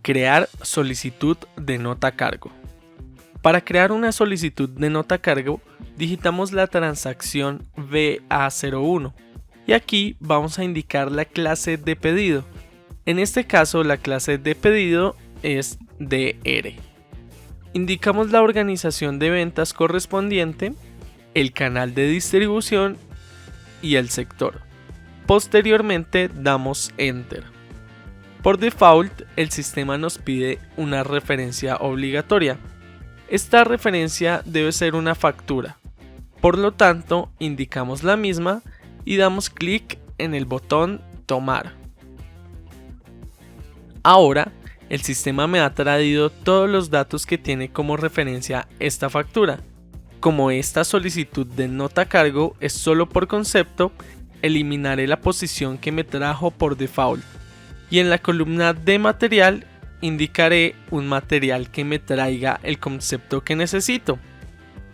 Crear solicitud de nota a cargo. Para crear una solicitud de nota a cargo, digitamos la transacción VA01 y aquí vamos a indicar la clase de pedido. En este caso, la clase de pedido es DR. Indicamos la organización de ventas correspondiente, el canal de distribución y el sector. Posteriormente damos Enter. Por default, el sistema nos pide una referencia obligatoria. Esta referencia debe ser una factura. Por lo tanto, indicamos la misma y damos clic en el botón Tomar. Ahora, el sistema me ha traído todos los datos que tiene como referencia esta factura. Como esta solicitud de nota a cargo es solo por concepto, eliminaré la posición que me trajo por default. Y en la columna de material indicaré un material que me traiga el concepto que necesito.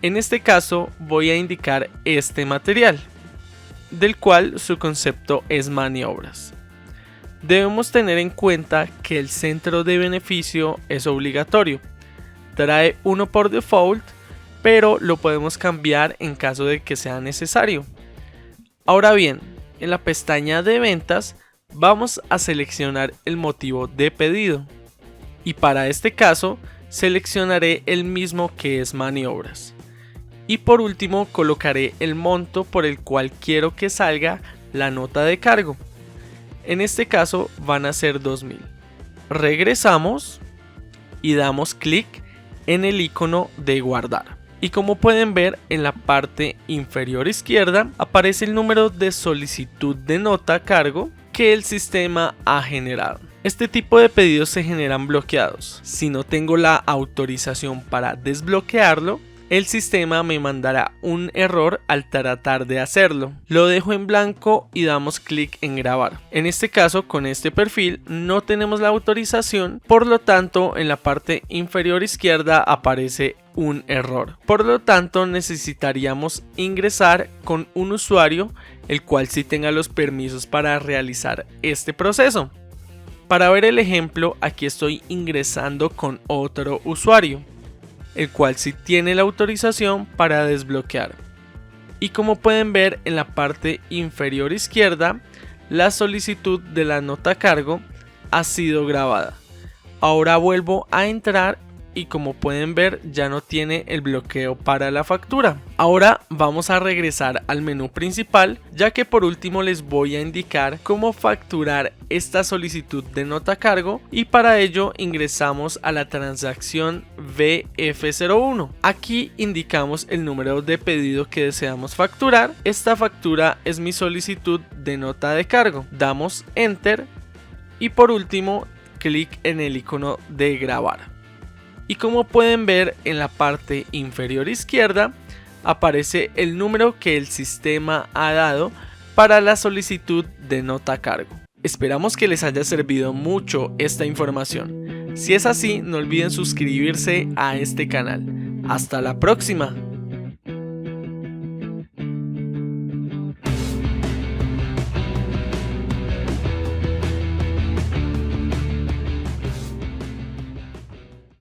En este caso voy a indicar este material, del cual su concepto es maniobras. Debemos tener en cuenta que el centro de beneficio es obligatorio. Trae uno por default, pero lo podemos cambiar en caso de que sea necesario. Ahora bien, en la pestaña de ventas vamos a seleccionar el motivo de pedido y para este caso seleccionaré el mismo que es maniobras y por último colocaré el monto por el cual quiero que salga la nota de cargo. En este caso van a ser 2000. Regresamos y damos clic en el icono de guardar. Y como pueden ver, en la parte inferior izquierda aparece el número de solicitud de nota a cargo que el sistema ha generado. Este tipo de pedidos se generan bloqueados. Si no tengo la autorización para desbloquearlo, el sistema me mandará un error al tratar de hacerlo. Lo dejo en blanco y damos clic en grabar. En este caso, con este perfil no tenemos la autorización, por lo tanto en la parte inferior izquierda aparece un error. Por lo tanto necesitaríamos ingresar con un usuario el cual sí tenga los permisos para realizar este proceso. Para ver el ejemplo, aquí estoy ingresando con otro usuario, el cual sí tiene la autorización para desbloquear. Y como pueden ver en la parte inferior izquierda, la solicitud de la nota a cargo ha sido grabada. Ahora vuelvo a entrar y como pueden ver ya no tiene el bloqueo para la factura. Ahora vamos a regresar al menú principal, ya que por último les voy a indicar cómo facturar esta solicitud de nota a cargo y para ello ingresamos a la transacción VF01. Aquí indicamos el número de pedido que deseamos facturar. Esta factura es mi solicitud de nota de cargo. Damos Enter y por último clic en el icono de grabar. Y como pueden ver en la parte inferior izquierda aparece el número que el sistema ha dado para la solicitud de nota a cargo. Esperamos que les haya servido mucho esta información. Si es así, no olviden suscribirse a este canal. Hasta la próxima.